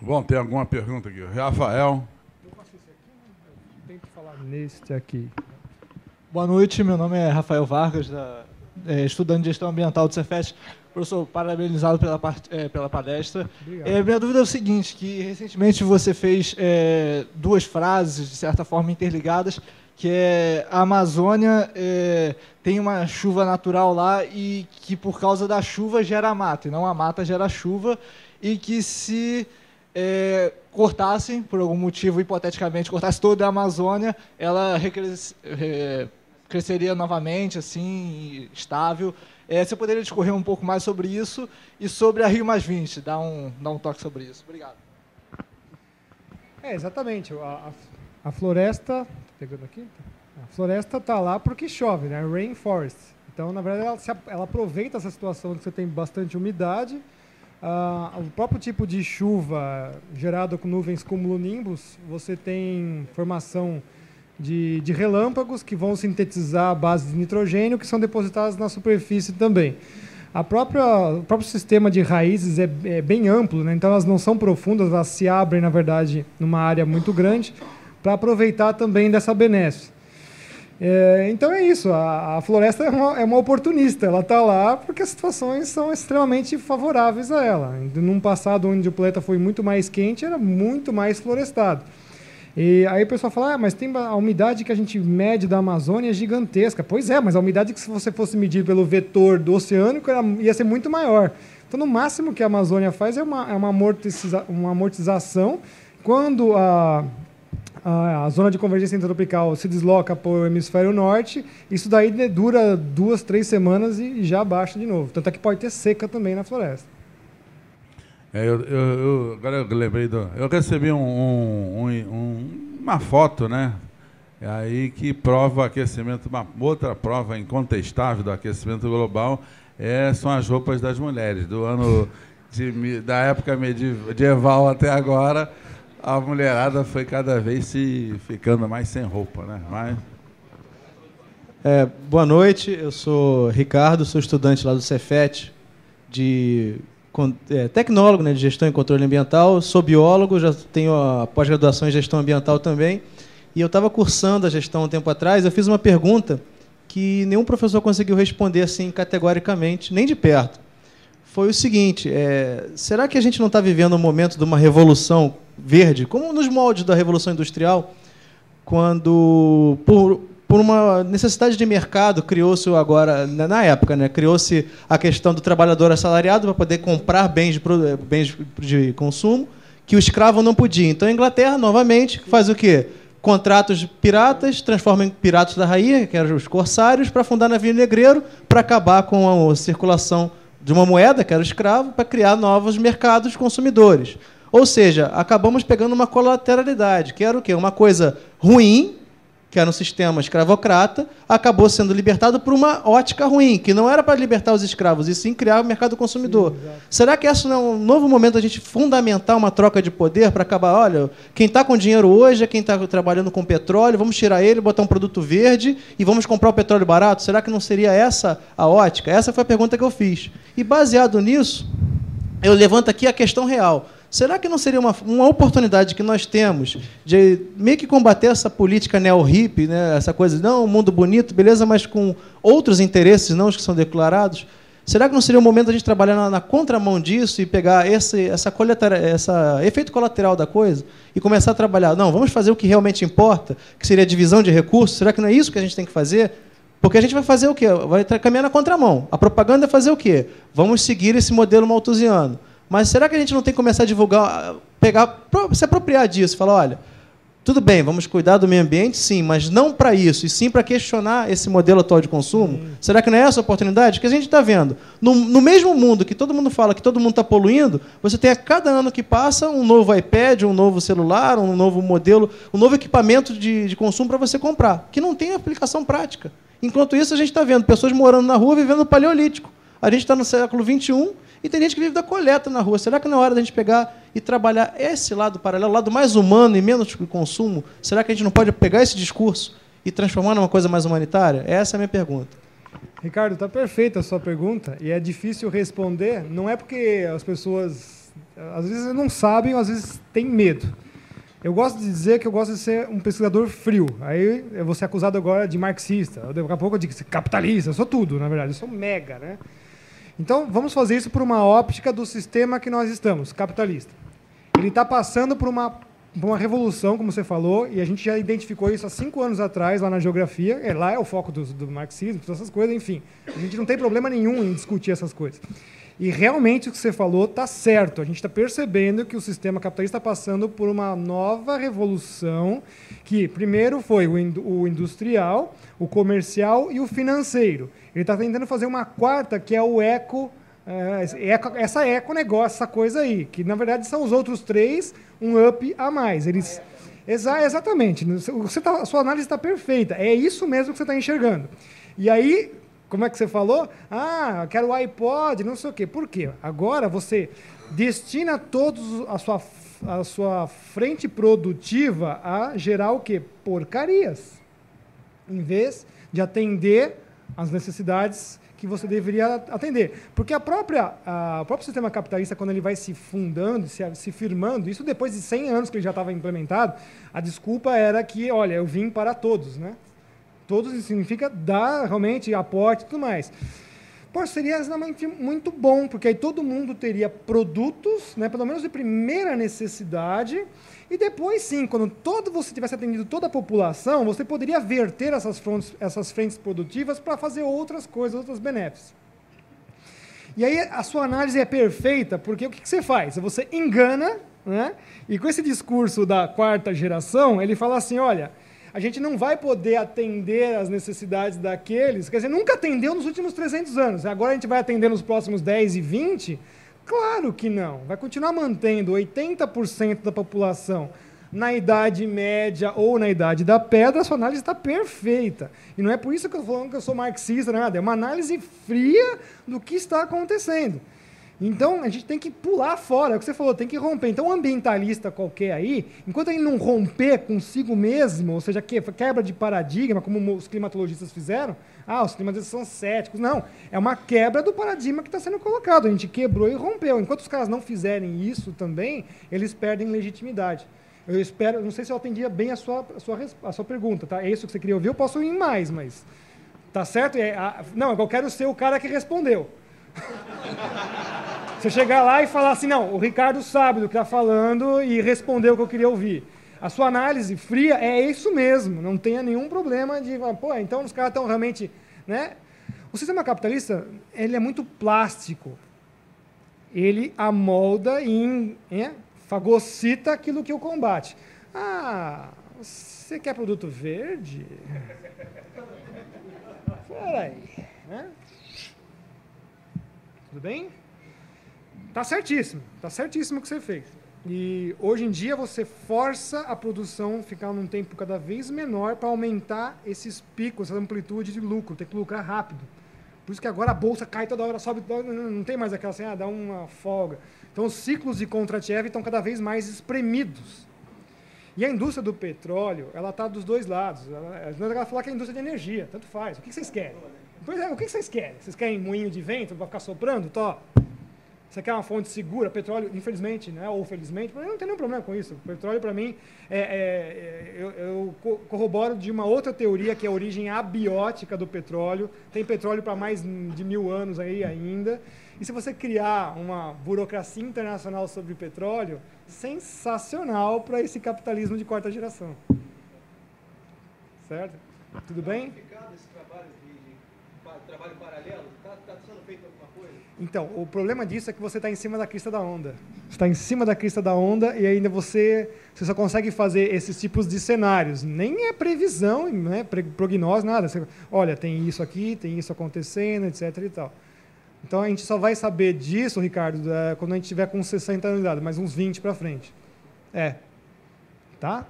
Bom, tem alguma pergunta aqui? Rafael. Eu faço esse aqui, né? Eu tento falar neste aqui. Boa noite, meu nome é Rafael Vargas, estudante de gestão ambiental do Cefet. Professor, parabenizado pela palestra. Minha dúvida é o seguinte, que recentemente você fez duas frases, de certa forma, interligadas, que é a Amazônia tem uma chuva natural lá e que, por causa da chuva, gera mata, e não a mata gera chuva, e que se cortassem, por algum motivo, hipoteticamente, cortasse toda a Amazônia, ela cresceria novamente, assim, estável. Você poderia discorrer um pouco mais sobre isso e sobre a Rio+20, dar um toque sobre isso. Obrigado. Exatamente. A floresta... Pegando aqui? A floresta está lá porque chove, né? Rainforest. Então, na verdade, ela aproveita essa situação de que você tem bastante umidade. O próprio tipo de chuva gerado com nuvens cumulonimbus, você tem formação de relâmpagos que vão sintetizar a base de nitrogênio, que são depositadas na superfície também. O próprio sistema de raízes é bem amplo, né? Então elas não são profundas, elas se abrem, na verdade, numa área muito grande, para aproveitar também dessa benesse. Então é isso, a floresta é uma oportunista, ela está lá porque as situações são extremamente favoráveis a ela. Num passado onde o planeta foi muito mais quente, era muito mais florestado. E aí o pessoal fala, mas tem a umidade que a gente mede da Amazônia é gigantesca. Pois é, mas a umidade que se você fosse medir pelo vetor do oceânico ia ser muito maior. Então, no máximo que a Amazônia faz é uma amortização. Quando a zona de convergência intertropical se desloca para o hemisfério norte, isso daí dura 2, 3 semanas e já baixa de novo. Tanto é que pode ter seca também na floresta. Agora eu lembrei eu recebi uma foto, né? Aí que prova o aquecimento, uma outra prova incontestável do aquecimento global são as roupas das mulheres. Da época medieval até agora, a mulherada foi cada vez ficando mais sem roupa, né? Boa noite, eu sou Ricardo, sou estudante lá do Cefet, tecnólogo, né, de gestão e controle ambiental, sou biólogo, já tenho a pós-graduação em gestão ambiental também, e eu estava cursando a gestão um tempo atrás, eu fiz uma pergunta que nenhum professor conseguiu responder assim categoricamente, nem de perto. Foi o seguinte, será que a gente não está vivendo um momento de uma revolução verde, como nos moldes da Revolução Industrial, quando, por uma necessidade de mercado, criou-se agora, na época, né, criou-se a questão do trabalhador assalariado para poder comprar bens de consumo que o escravo não podia. Então, a Inglaterra, novamente, faz o quê? Contratos piratas, transforma em piratas da rainha, que eram os corsários, para fundar navio negreiro, para acabar com a circulação de uma moeda, que era o escravo, para criar novos mercados consumidores. Ou seja, acabamos pegando uma colateralidade, que era o quê? Uma coisa ruim, que era um sistema escravocrata, acabou sendo libertado por uma ótica ruim, que não era para libertar os escravos, e sim criar o mercado consumidor. Sim, será que esse não é um novo momento a gente fundamentar uma troca de poder para acabar, olha, quem está com dinheiro hoje é quem está trabalhando com petróleo, vamos tirar ele, botar um produto verde e vamos comprar o petróleo barato? Será que não seria essa a ótica? Essa foi a pergunta que eu fiz. E, baseado nisso, eu levanto aqui a questão real. Será que não seria uma oportunidade que nós temos de meio que combater essa política neo-hippie, né? Essa coisa, não, um mundo bonito, beleza, mas com outros interesses, não os que são declarados? Será que não seria o momento de a gente trabalhar na contramão disso e pegar esse efeito colateral da coisa e começar a trabalhar? Não, vamos fazer o que realmente importa, que seria a divisão de recursos. Será que não é isso que a gente tem que fazer? Porque a gente vai fazer o quê? Vai caminhar na contramão. A propaganda é fazer o quê? Vamos seguir esse modelo malthusiano. Mas será que a gente não tem que começar a divulgar, se apropriar disso, falar, olha, tudo bem, vamos cuidar do meio ambiente, sim, mas não para isso, e sim para questionar esse modelo atual de consumo? Será que não é essa a oportunidade? Que a gente está vendo. No mesmo mundo que todo mundo fala que todo mundo está poluindo, você tem a cada ano que passa um novo iPad, um novo celular, um novo modelo, um novo equipamento de consumo para você comprar, que não tem aplicação prática. Enquanto isso, a gente está vendo pessoas morando na rua vivendo no paleolítico. A gente está no século XXI e tem gente que vive da coleta na rua. Será que não é hora da gente pegar e trabalhar esse lado paralelo, o lado mais humano e menos de consumo? Será que a gente não pode pegar esse discurso e transformar numa coisa mais humanitária? Essa é a minha pergunta. Ricardo, está perfeita a sua pergunta e é difícil responder. Não é porque as pessoas Às vezes não sabem, às vezes têm medo. Eu gosto de dizer que eu gosto de ser um pesquisador frio. Aí eu vou ser acusado agora de marxista. Daqui a pouco eu digo capitalista. Eu sou tudo, na verdade. Eu sou mega, né? Então, vamos fazer isso por uma óptica do sistema que nós estamos, capitalista. Ele está passando por uma revolução, como você falou, e a gente já identificou isso há 5 anos atrás, lá na geografia. Lá é o foco do marxismo, todas essas coisas, enfim. A gente não tem problema nenhum em discutir essas coisas. E realmente o que você falou está certo. A gente está percebendo que o sistema capitalista está passando por uma nova revolução, que primeiro foi o industrial, o comercial e o financeiro. Ele está tentando fazer uma quarta, que é o essa eco-negócio, essa coisa aí, que na verdade são os outros 3, um up a mais. Exatamente. A sua análise está perfeita. É isso mesmo que você está enxergando. E aí, como é que você falou? Ah, quero o iPod, não sei o quê. Por quê? Agora você destina a sua frente produtiva a gerar o quê? Porcarias. Em vez de atender às necessidades que você deveria atender. Porque o próprio sistema capitalista, quando ele vai se fundando, se firmando, isso depois de 100 anos que ele já estava implementado, a desculpa era que, olha, eu vim para todos, né? Todos significa dar realmente aporte e tudo mais. Pô, seria exatamente muito bom, porque aí todo mundo teria produtos, né, pelo menos de primeira necessidade, e depois sim, quando você tivesse atendido toda a população, você poderia verter essas frentes produtivas para fazer outras coisas, outros benefícios. E aí a sua análise é perfeita, porque o que você faz? Você engana, né, e com esse discurso da 4ª geração, ele fala assim, olha, a gente não vai poder atender às necessidades daqueles, quer dizer, nunca atendeu nos últimos 300 anos, agora a gente vai atender nos próximos 10 e 20? Claro que não. Vai continuar mantendo 80% da população na Idade Média ou na Idade da Pedra, a sua análise está perfeita. E não é por isso que eu estou falando que eu sou marxista, nada, é uma análise fria do que está acontecendo. Então, a gente tem que pular fora, é o que você falou, tem que romper. Então, um ambientalista qualquer aí, enquanto ele não romper consigo mesmo, ou seja, quebra de paradigma, como os climatologistas fizeram, os climatologistas são céticos. Não, é uma quebra do paradigma que está sendo colocado. A gente quebrou e rompeu. Enquanto os caras não fizerem isso também, eles perdem legitimidade. Eu espero, não sei se eu atendia bem a sua pergunta, tá? É isso que você queria ouvir, eu posso ir mais, mas... Tá certo? Não, eu quero ser o cara que respondeu. Você chegar lá e falar assim, não, o Ricardo sabe do que está falando e respondeu o que eu queria ouvir. A sua análise fria é isso mesmo, não tenha nenhum problema de, pô, então os caras estão realmente, né? O sistema capitalista, ele é muito plástico. Ele amolda e fagocita aquilo que o combate. Ah, você quer produto verde? Peraí, né? Tudo bem? Tá certíssimo o que você fez. E hoje em dia você força a produção a ficar num tempo cada vez menor para aumentar esses picos, essa amplitude de lucro, tem que lucrar rápido. Por isso que agora a bolsa cai toda hora, sobe, não tem mais aquela assim, dá uma folga. Então os ciclos de Kondratiev estão cada vez mais espremidos. E a indústria do petróleo, ela está dos dois lados. Ela fala que é a indústria de energia, tanto faz. O que vocês querem? Pois é, o que vocês querem? Vocês querem moinho de vento para ficar soprando? Você quer uma fonte segura? Petróleo, infelizmente, né, ou felizmente, eu não tenho nenhum problema com isso. O petróleo, para mim, eu corroboro de uma outra teoria, que é a origem abiótica do petróleo. Tem petróleo para mais de 1000 anos aí ainda. E se você criar uma burocracia internacional sobre petróleo, sensacional para esse capitalismo de 4ª geração. Certo? Tudo bem? Trabalho paralelo? Está sendo feito alguma coisa? Então, o problema disso é que você está em cima da crista da onda. Você está em cima da crista da onda e ainda você só consegue fazer esses tipos de cenários. Nem é previsão, não é prognose, nada. Você, olha, tem isso aqui, tem isso acontecendo, etc. e tal. Então, a gente só vai saber disso, Ricardo, quando a gente tiver com 60 anos de idade, mais uns 20 para frente. Tá?